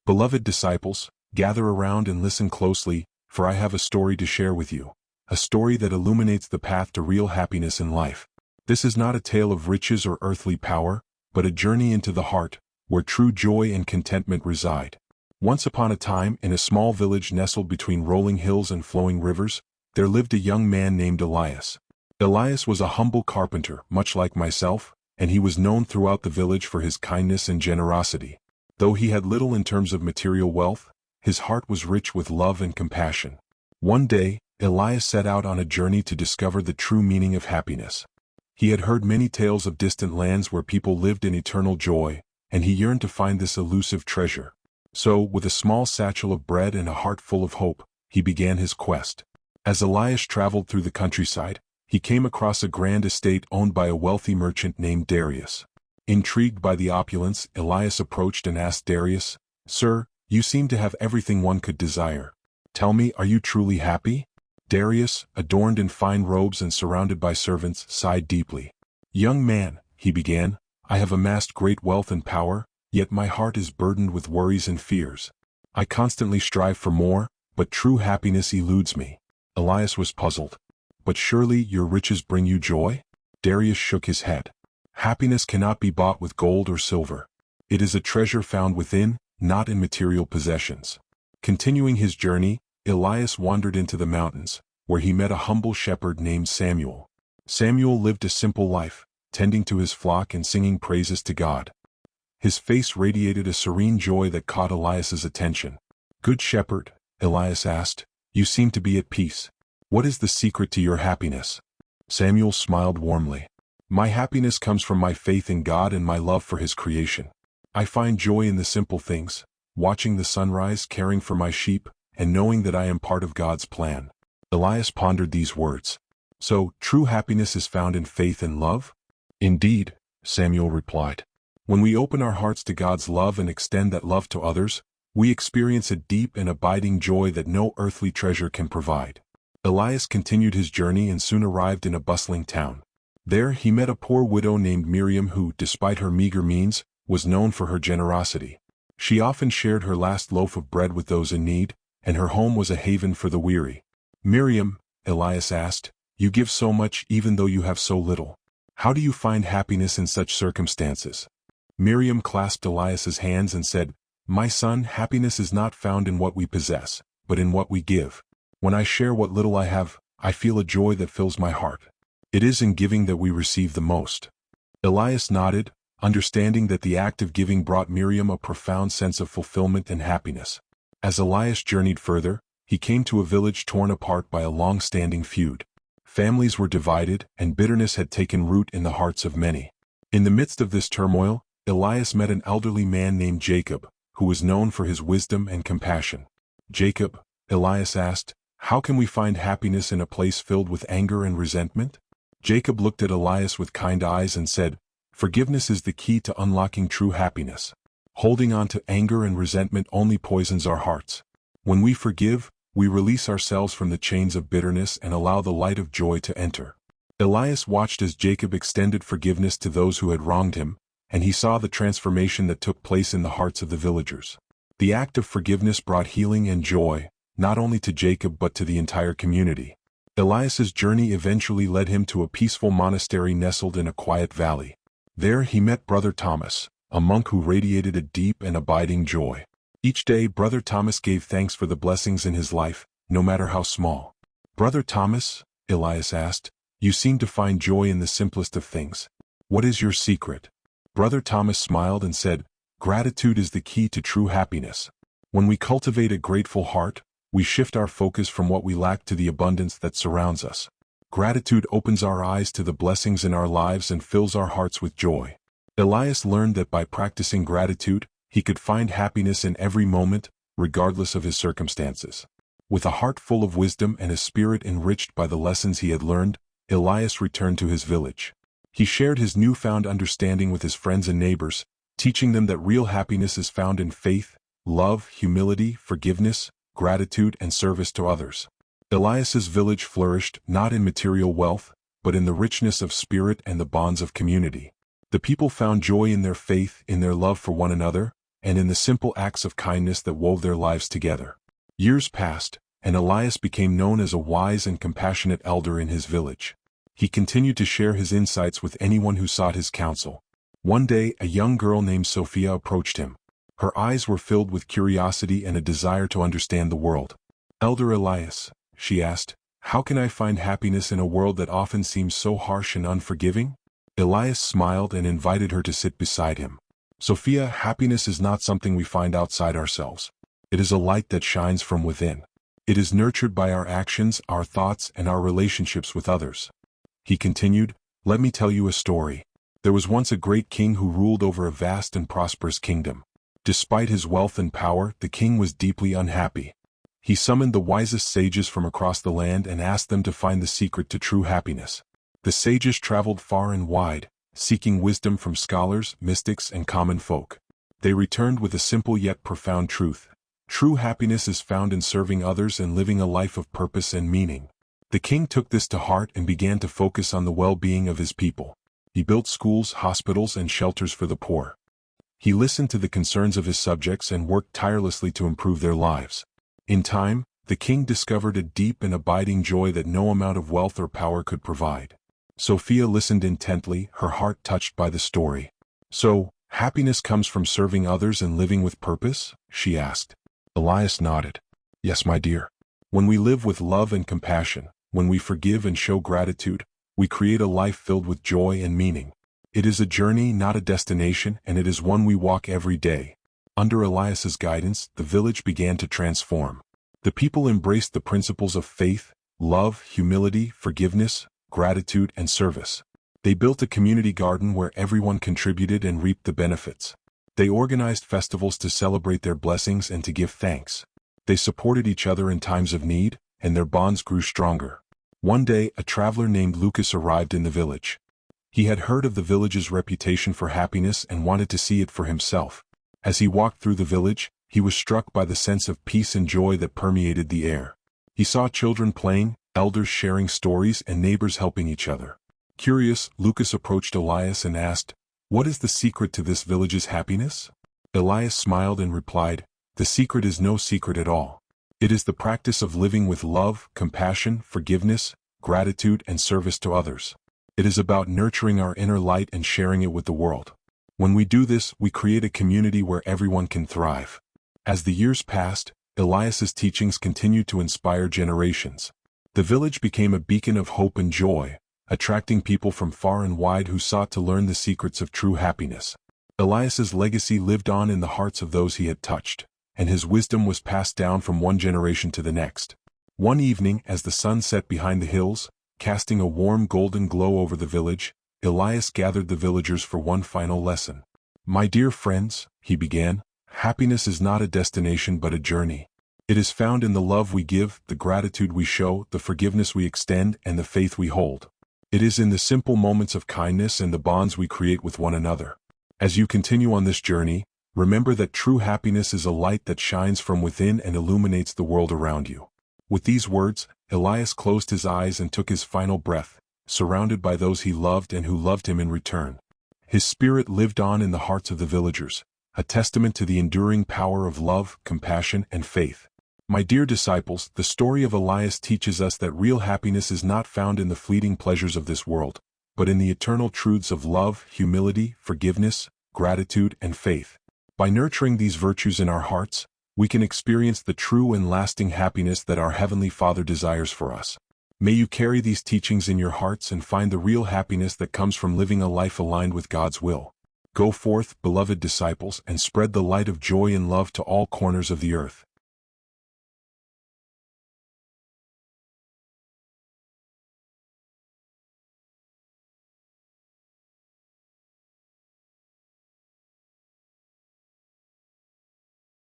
Beloved disciples, gather around and listen closely, for I have a story to share with you. A story that illuminates the path to real happiness in life. This is not a tale of riches or earthly power, but a journey into the heart, where true joy and contentment reside. Once upon a time, in a small village nestled between rolling hills and flowing rivers, there lived a young man named Elias. Elias was a humble carpenter, much like myself, and he was known throughout the village for his kindness and generosity. Though he had little in terms of material wealth, his heart was rich with love and compassion. One day, Elias set out on a journey to discover the true meaning of happiness. He had heard many tales of distant lands where people lived in eternal joy, and he yearned to find this elusive treasure. So, with a small satchel of bread and a heart full of hope, he began his quest. As Elias traveled through the countryside, he came across a grand estate owned by a wealthy merchant named Darius. Intrigued by the opulence, Elias approached and asked Darius, "Sir, you seem to have everything one could desire. Tell me, are you truly happy?" Darius, adorned in fine robes and surrounded by servants, sighed deeply. "Young man," he began, "I have amassed great wealth and power, yet my heart is burdened with worries and fears. I constantly strive for more, but true happiness eludes me." Elias was puzzled. "But surely your riches bring you joy?" Darius shook his head. "Happiness cannot be bought with gold or silver. It is a treasure found within, not in material possessions." Continuing his journey, Elias wandered into the mountains, where he met a humble shepherd named Samuel. Samuel lived a simple life, tending to his flock and singing praises to God. His face radiated a serene joy that caught Elias's attention. "Good shepherd," Elias asked, "you seem to be at peace. What is the secret to your happiness?" Samuel smiled warmly. "My happiness comes from my faith in God and my love for His creation. I find joy in the simple things, watching the sunrise, caring for my sheep, and knowing that I am part of God's plan." Elias pondered these words. "So, true happiness is found in faith and love?" "Indeed," Samuel replied. "When we open our hearts to God's love and extend that love to others, we experience a deep and abiding joy that no earthly treasure can provide." Elias continued his journey and soon arrived in a bustling town. There he met a poor widow named Miriam who, despite her meager means, was known for her generosity. She often shared her last loaf of bread with those in need, and her home was a haven for the weary. "Miriam," Elias asked, "you give so much even though you have so little. How do you find happiness in such circumstances?" Miriam clasped Elias's hands and said, "My son, happiness is not found in what we possess, but in what we give. When I share what little I have, I feel a joy that fills my heart. It is in giving that we receive the most." Elias nodded, understanding that the act of giving brought Miriam a profound sense of fulfillment and happiness. As Elias journeyed further, he came to a village torn apart by a long-standing feud. Families were divided, and bitterness had taken root in the hearts of many. In the midst of this turmoil, Elias met an elderly man named Jacob, who was known for his wisdom and compassion. "Jacob," Elias asked, "how can we find happiness in a place filled with anger and resentment?" Jacob looked at Elias with kind eyes and said, "Forgiveness is the key to unlocking true happiness. Holding on to anger and resentment only poisons our hearts. When we forgive, we release ourselves from the chains of bitterness and allow the light of joy to enter." Elias watched as Jacob extended forgiveness to those who had wronged him, and he saw the transformation that took place in the hearts of the villagers. The act of forgiveness brought healing and joy, not only to Jacob but to the entire community. Elias's journey eventually led him to a peaceful monastery nestled in a quiet valley. There he met Brother Thomas, a monk who radiated a deep and abiding joy. Each day Brother Thomas gave thanks for the blessings in his life, no matter how small. "Brother Thomas," Elias asked, "you seem to find joy in the simplest of things. What is your secret?" Brother Thomas smiled and said, "Gratitude is the key to true happiness. When we cultivate a grateful heart, we shift our focus from what we lack to the abundance that surrounds us. Gratitude opens our eyes to the blessings in our lives and fills our hearts with joy." Elias learned that by practicing gratitude, he could find happiness in every moment, regardless of his circumstances. With a heart full of wisdom and a spirit enriched by the lessons he had learned, Elias returned to his village. He shared his newfound understanding with his friends and neighbors, teaching them that real happiness is found in faith, love, humility, forgiveness, gratitude, and service to others. Elias's village flourished not in material wealth, but in the richness of spirit and the bonds of community. The people found joy in their faith, in their love for one another, and in the simple acts of kindness that wove their lives together. Years passed, and Elias became known as a wise and compassionate elder in his village. He continued to share his insights with anyone who sought his counsel. One day, a young girl named Sophia approached him. Her eyes were filled with curiosity and a desire to understand the world. "Elder Elias," she asked, "how can I find happiness in a world that often seems so harsh and unforgiving?" Elias smiled and invited her to sit beside him. "Sophia, happiness is not something we find outside ourselves. It is a light that shines from within. It is nurtured by our actions, our thoughts, and our relationships with others." He continued, "Let me tell you a story. There was once a great king who ruled over a vast and prosperous kingdom. Despite his wealth and power, the king was deeply unhappy. He summoned the wisest sages from across the land and asked them to find the secret to true happiness. The sages traveled far and wide, seeking wisdom from scholars, mystics, and common folk. They returned with a simple yet profound truth. True happiness is found in serving others and living a life of purpose and meaning. The king took this to heart and began to focus on the well-being of his people. He built schools, hospitals, and shelters for the poor. He listened to the concerns of his subjects and worked tirelessly to improve their lives. In time, the king discovered a deep and abiding joy that no amount of wealth or power could provide. Sophia listened intently, her heart touched by the story. "So, happiness comes from serving others and living with purpose?" she asked. Elias nodded. "Yes, my dear. When we live with love and compassion, when we forgive and show gratitude, we create a life filled with joy and meaning. It is a journey, not a destination, and it is one we walk every day." Under Elias's guidance, the village began to transform. The people embraced the principles of faith, love, humility, forgiveness, gratitude, and service. They built a community garden where everyone contributed and reaped the benefits. They organized festivals to celebrate their blessings and to give thanks. They supported each other in times of need, and their bonds grew stronger. One day, a traveler named Lucas arrived in the village. He had heard of the village's reputation for happiness and wanted to see it for himself. As he walked through the village, he was struck by the sense of peace and joy that permeated the air. He saw children playing, elders sharing stories, and neighbors helping each other. Curious, Lucas approached Elias and asked, "What is the secret to this village's happiness?" Elias smiled and replied, "The secret is no secret at all. It is the practice of living with love, compassion, forgiveness, gratitude, and service to others. It is about nurturing our inner light and sharing it with the world. When we do this, we create a community where everyone can thrive." As the years passed, Elias's teachings continued to inspire generations. The village became a beacon of hope and joy, attracting people from far and wide who sought to learn the secrets of true happiness. Elias's legacy lived on in the hearts of those he had touched, and his wisdom was passed down from one generation to the next. One evening, as the sun set behind the hills, casting a warm golden glow over the village, Elias gathered the villagers for one final lesson. "My dear friends," he began, "happiness is not a destination but a journey. It is found in the love we give, the gratitude we show, the forgiveness we extend, and the faith we hold. It is in the simple moments of kindness and the bonds we create with one another. As you continue on this journey, remember that true happiness is a light that shines from within and illuminates the world around you." With these words, Elias closed his eyes and took his final breath, surrounded by those he loved and who loved him in return. His spirit lived on in the hearts of the villagers, a testament to the enduring power of love, compassion, and faith. My dear disciples, the story of Elias teaches us that real happiness is not found in the fleeting pleasures of this world, but in the eternal truths of love, humility, forgiveness, gratitude, and faith. By nurturing these virtues in our hearts, we can experience the true and lasting happiness that our Heavenly Father desires for us. May you carry these teachings in your hearts and find the real happiness that comes from living a life aligned with God's will. Go forth, beloved disciples, and spread the light of joy and love to all corners of the earth.